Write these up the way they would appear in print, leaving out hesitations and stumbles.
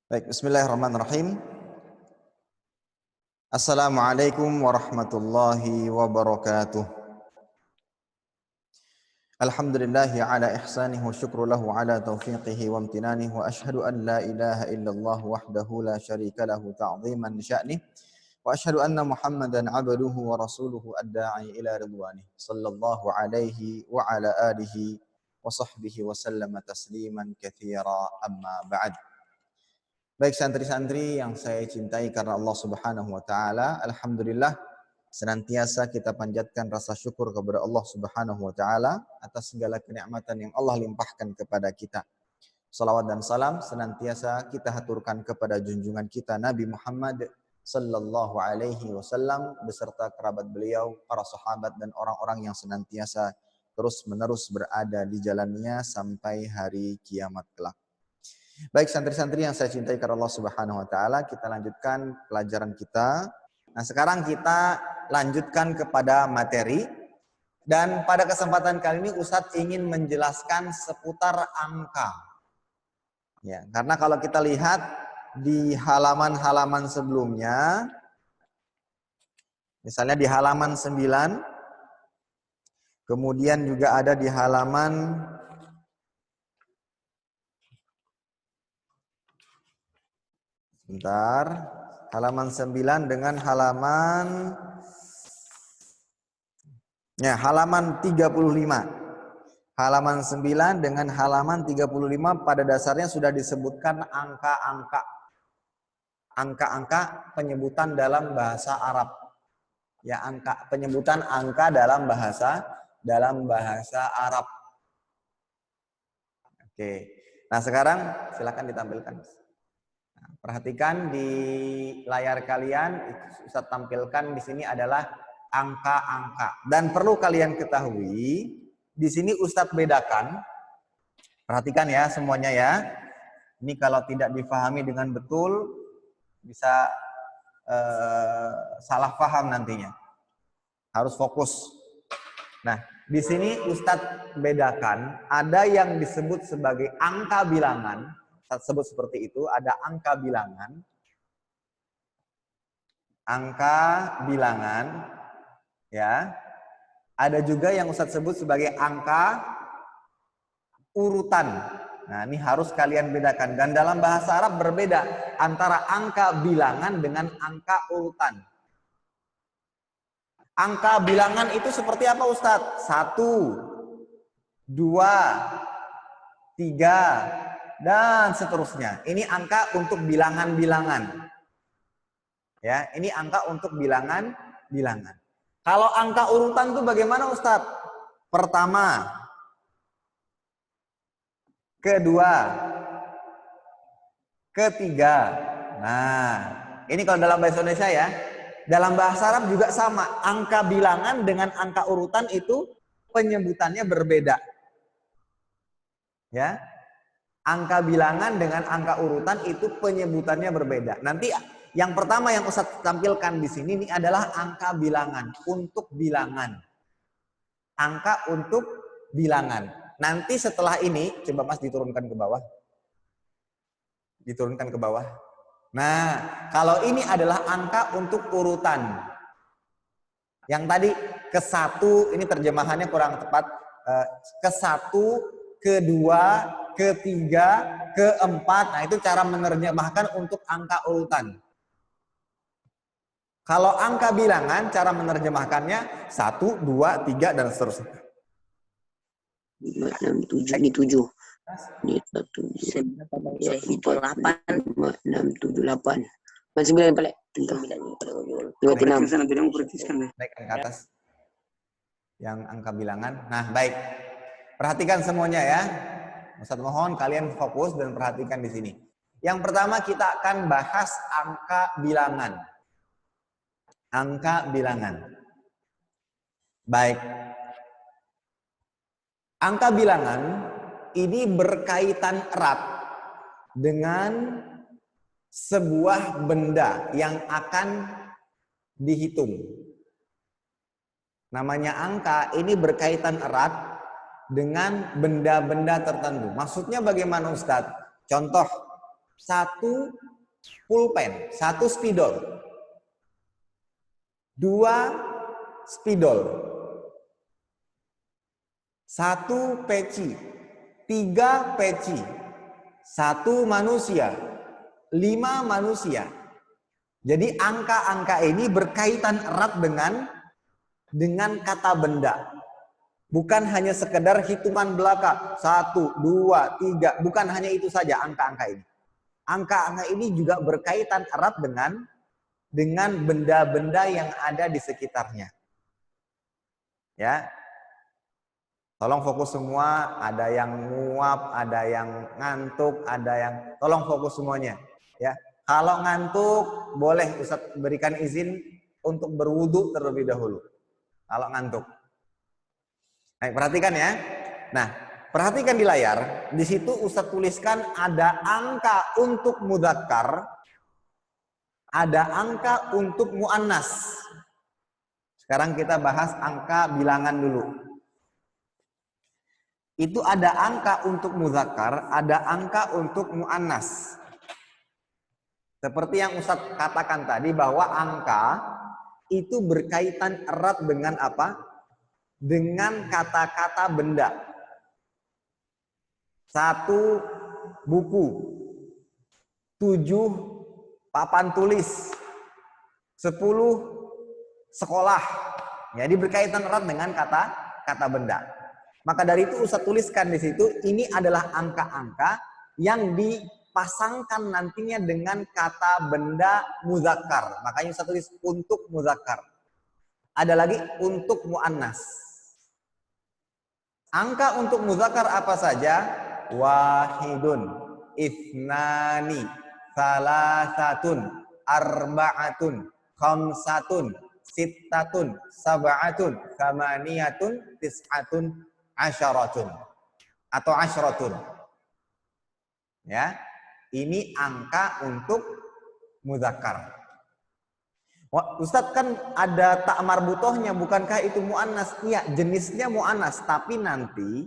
Baik, bismillahirrahmanirrahim. Assalamualaikum warahmatullahi wabarakatuh. Alhamdulillahi ala ihsanihi wa syukru lahu ala taufiqihi wa amtinanihi wa ashhadu an la ilaha illallah wahdahu la syarika lahu ta'ziman li sya'nih wa ashhadu anna Muhammadan abduhu wa rasuluhu ad-da'i ila ridwanih sallallahu alaihi wa ala alihi wa sahbihi wa sallama tasliman katsira amma ba'd. Baik santri-santri yang saya cintai karena Allah Subhanahu wa taala, alhamdulillah senantiasa kita panjatkan rasa syukur kepada Allah Subhanahu wa taala atas segala kenikmatan yang Allah limpahkan kepada kita. Salawat dan salam senantiasa kita haturkan kepada junjungan kita Nabi Muhammad sallallahu alaihi wasallam beserta kerabat beliau, para sahabat dan orang-orang yang senantiasa terus-menerus berada di jalannya sampai hari kiamat kelak. Baik santri-santri yang saya cintai karena Allah Subhanahu wa taala, kita lanjutkan pelajaran kita. Nah, sekarang kita lanjutkan kepada materi dan pada kesempatan kali ini Ustadz ingin menjelaskan seputar angka. Ya, karena kalau kita lihat di halaman-halaman sebelumnya, misalnya di halaman 9, kemudian juga ada di halaman halaman 9 dengan halaman 35. Halaman 9 dengan halaman 35 pada dasarnya sudah disebutkan angka-angka penyebutan dalam bahasa Arab. Ya, penyebutan angka dalam bahasa Arab. Oke. Nah, sekarang silakan ditampilkan. Perhatikan di layar kalian, Ustadz tampilkan di sini adalah angka-angka. Dan perlu kalian ketahui, di sini Ustadz bedakan. Perhatikan ya semuanya ya. Ini kalau tidak difahami dengan betul, bisa salah paham nantinya. Harus fokus. Nah, di sini Ustadz bedakan, ada yang disebut sebagai angka bilangan. Ustadz sebut seperti itu, ada angka bilangan, ya. Ada juga yang Ustadz sebut sebagai angka urutan. Nah, ini harus kalian bedakan. Dan dalam bahasa Arab berbeda antara angka bilangan dengan angka urutan. Angka bilangan itu seperti apa Ustadz? 1, 2, 3, dan seterusnya. Ini angka untuk bilangan-bilangan. Ya, ini angka untuk bilangan-bilangan. Kalau angka urutan itu bagaimana Ustadz? Pertama, kedua, ketiga. Nah, ini kalau dalam bahasa Indonesia ya. Dalam bahasa Arab juga sama. Angka bilangan dengan angka urutan itu penyebutannya berbeda. Ya. Angka bilangan dengan angka urutan itu penyebutannya berbeda. Nanti yang pertama yang Ustadz tampilkan di sini ini adalah angka bilangan untuk bilangan. Angka untuk bilangan. Nanti setelah ini, coba Mas diturunkan ke bawah. Diturunkan ke bawah. Nah, kalau ini adalah angka untuk urutan. Yang tadi ke-1, ini terjemahannya kurang tepat. Ke-1, ke-2, ke-3, ke-4. Nah, itu cara menerjemahkan untuk angka urutan. Kalau angka bilangan, cara menerjemahkannya 1, 2, 3, dan seterusnya. 5, 6, 7. Ini 7. Ini 1, 2, 4, 5, 6, 7, 8. 9 paling. 9. Naik ke atas. Yang angka bilangan. Nah, baik. Perhatikan semuanya ya. Ustadz mohon kalian fokus dan perhatikan di sini. Yang pertama kita akan bahas angka bilangan. Angka bilangan. Baik. Angka bilangan ini berkaitan erat dengan sebuah benda yang akan dihitung. Namanya angka ini berkaitan erat dengan benda-benda tertentu. Maksudnya bagaimana Ustadz? Contoh, 1 pulpen, 1 spidol, 2 spidol, 1 peci, 3 peci, 1 manusia, 5 manusia. Jadi angka-angka ini berkaitan erat dengan kata benda. Bukan hanya sekedar hitungan belaka 1, 2, 3, bukan hanya itu saja angka-angka ini. Angka-angka ini juga berkaitan erat dengan benda-benda yang ada di sekitarnya. Ya. Tolong fokus semua, ada yang nguap, ada yang ngantuk, ada yang tolong fokus semuanya, ya. Kalau ngantuk boleh Ustadz berikan izin untuk berwudu terlebih dahulu. Kalau ngantuk. Nah, perhatikan ya. Nah, perhatikan di layar. Di situ Ustadz tuliskan ada angka untuk mudzakkar, ada angka untuk muannas. Sekarang kita bahas angka bilangan dulu. Itu ada angka untuk mudzakkar, ada angka untuk muannas. Seperti yang Ustadz katakan tadi bahwa angka itu berkaitan erat dengan apa? Dengan kata-kata benda. 1 buku, 7 papan tulis, 10 sekolah. Jadi berkaitan erat dengan kata benda. Maka dari itu Ustadz tuliskan di situ ini adalah angka-angka yang dipasangkan nantinya dengan kata benda mudzakkar. Makanya Ustadz tulis untuk mudzakkar. Ada lagi untuk muannas. Angka untuk mudzakkar apa saja? Wahidun, ithnani, salasatun, arba'atun, khamsatun, sittatun, sab'atun, thamaniyatun, tis'atun, asyaratun. Atau asyaratun. Ya. Ini angka untuk mudzakkar. Ustadz kan ada tak marbutohnya, bukankah itu mu'annas? Iya, jenisnya mu'annas, tapi nanti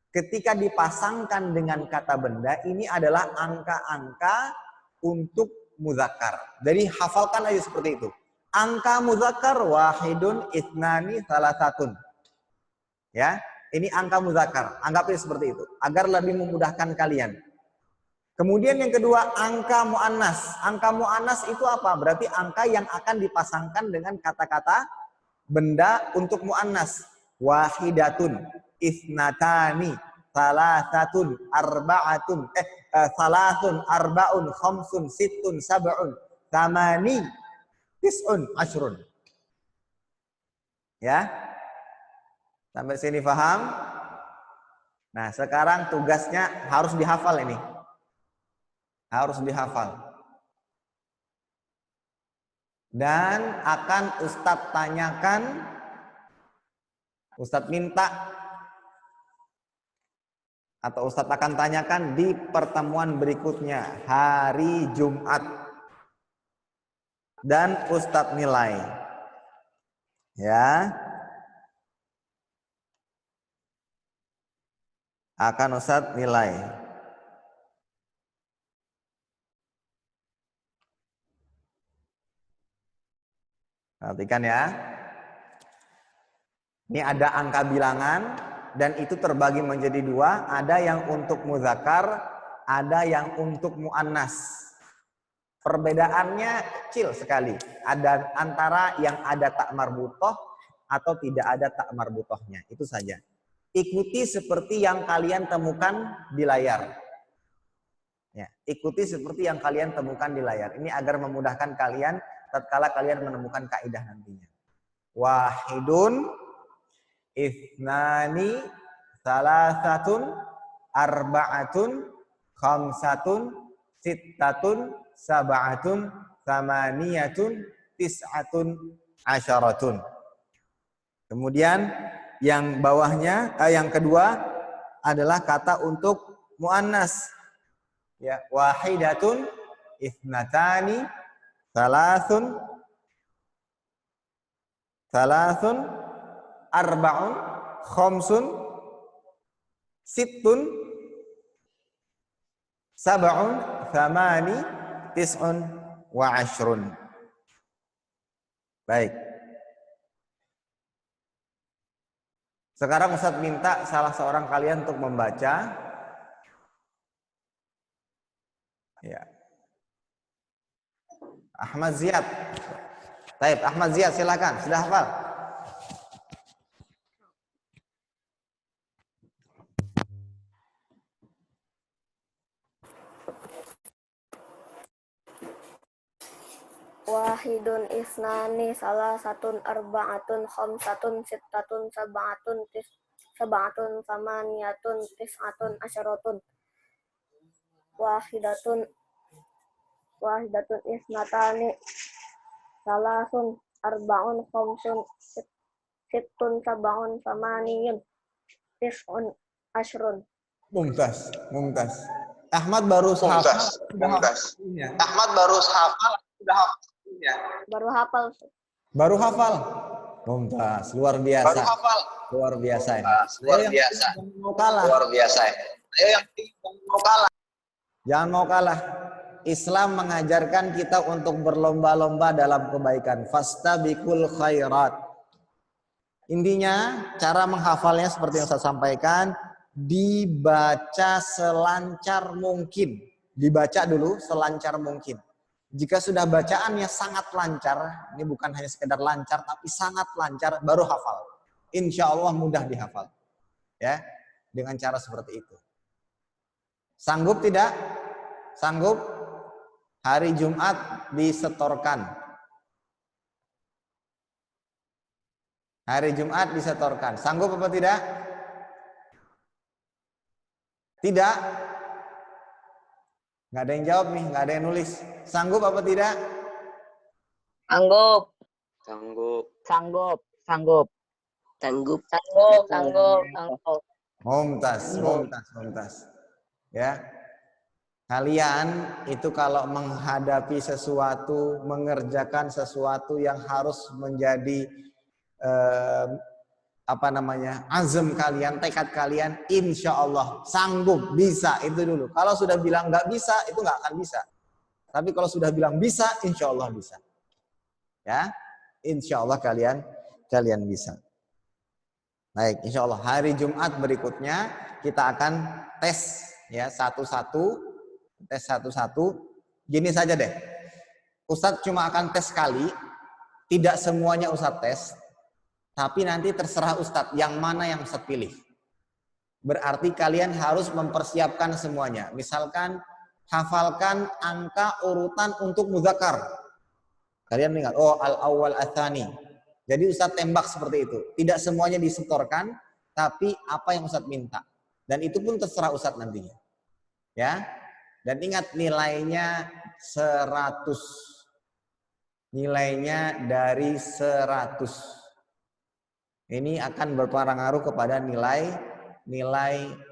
ketika dipasangkan dengan kata benda, ini adalah angka-angka untuk mudzakkar. Jadi hafalkan aja seperti itu. Angka mudzakkar wahidun, itnani, salasatun. Ya, ini angka mudzakkar. Anggapnya seperti itu, agar lebih memudahkan kalian. Kemudian yang kedua, angka mu'annas. Angka mu'annas itu apa? Berarti angka yang akan dipasangkan dengan kata-kata benda untuk mu'annas. Wahidatun, isnatani, salasatun, arba'atun, salasun, arba'un, khamsun, sittun, sab'un, thamani, tis'un, ashrun. Ya? Sampai sini paham? Nah, sekarang tugasnya harus dihafal ini. Harus dihafal. Dan akan Ustadz tanyakan, Ustadz minta, atau Ustadz akan tanyakan di pertemuan berikutnya, hari Jumat. Dan Ustadz nilai. Ya. Akan Ustadz nilai. Perhatikan ya. Ini ada angka bilangan dan itu terbagi menjadi 2. Ada yang untuk mudzakkar, ada yang untuk muannas. Perbedaannya kecil sekali. Ada antara yang ada tak marbutoh atau tidak ada tak marbutohnya. Itu saja. Ikuti seperti yang kalian temukan di layar. Ya, ikuti seperti yang kalian temukan di layar. Ini agar memudahkan kalian tatkala kalian menemukan kaidah nantinya. Wahidun, ithnani, salasatun, arba'atun, khamsatun, sittatun, sab'atun, thamaniyatun, tis'atun, asyaratun. Kemudian yang bawahnya, yang kedua adalah kata untuk muannas. Ya, wahidatun, ithnatani, salasun, arba'un, khamsun, sittun, sab'un, thamani tis'un wa ashrun. Baik. Sekarang Ustadz minta salah seorang kalian untuk membaca. Ya. Ahmad Ziyad. Baik, Ahmad Ziyad silakan. Sudah hafal? Wahidun isnani salasatun arba'atun khamsatun sittatun sab'atun samaniyatun tis'atun asyaratun wahidatun isnatani salasun arba'un khamsun sittun sab'un samaniyun tis'un asyrun. Mumtaz. Ahmad baru hafal. Ahmad baru hafal. Baru hafal. Mumtaz, luar biasa. Luar biasa ini. Luar biasa. Ayo yang mau kalah. Jangan mau kalah. Islam mengajarkan kita untuk berlomba-lomba dalam kebaikan. Fastabiqul khairat. Intinya cara menghafalnya seperti yang saya sampaikan, dibaca selancar mungkin. Dibaca dulu selancar mungkin. Jika sudah bacaannya sangat lancar, ini bukan hanya sekedar lancar, tapi sangat lancar, baru hafal. Insya Allah mudah dihafal. Ya, dengan cara seperti itu. Sanggup tidak? Sanggup? Hari Jumat disetorkan. Hari Jumat disetorkan. Sanggup apa tidak? Tidak? Nggak ada yang jawab nih, nggak ada yang nulis. Sanggup apa tidak? Sanggup. Mumtaz. Ya. Kalian itu kalau menghadapi sesuatu, mengerjakan sesuatu yang harus menjadi azam kalian, tekad kalian, insya Allah sanggup, bisa, itu dulu. Kalau sudah bilang nggak bisa, itu nggak akan bisa. Tapi kalau sudah bilang bisa, insya Allah bisa. Ya, insya Allah kalian bisa. Baik, insya Allah hari Jumat berikutnya kita akan tes ya satu-satu. Gini saja deh, Ustadz cuma akan tes sekali, tidak semuanya Ustadz tes. Tapi nanti terserah Ustadz yang mana yang Ustadz pilih. Berarti kalian harus mempersiapkan semuanya. Misalkan hafalkan angka urutan untuk muzakkar. Kalian ingat, al-awwal atsani. Jadi Ustadz tembak seperti itu. Tidak semuanya disetorkan, tapi apa yang Ustadz minta. Dan itu pun terserah Ustadz nantinya. Ya. Dan ingat nilainya 100. Nilainya dari 100. Ini akan berpengaruh kepada nilai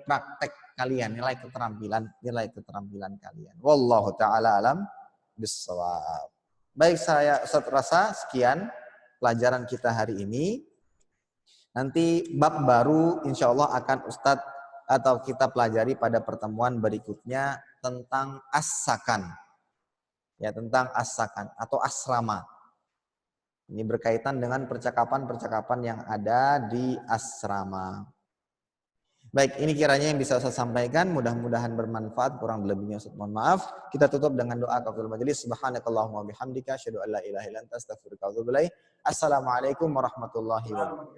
praktek kalian, nilai keterampilan kalian. Wallahu taala alam bissawab. Baik, saya Ustaz rasa sekian pelajaran kita hari ini. Nanti bab baru insya Allah akan Ustadz atau kita pelajari pada pertemuan berikutnya tentang as-sakan. Ya, tentang as-sakan atau asrama. Ini berkaitan dengan percakapan-percakapan yang ada di asrama. Baik, ini kiranya yang bisa saya sampaikan. Mudah-mudahan bermanfaat. Kurang lebihnya Ustaz mohon maaf. Kita tutup dengan doa kafaratul majelis. Subhanakallahumma bihamdika asyhadu an la ilaha illa anta astaghfiruka wa atubu ilaik. Assalamualaikum warahmatullahi wabarakatuh.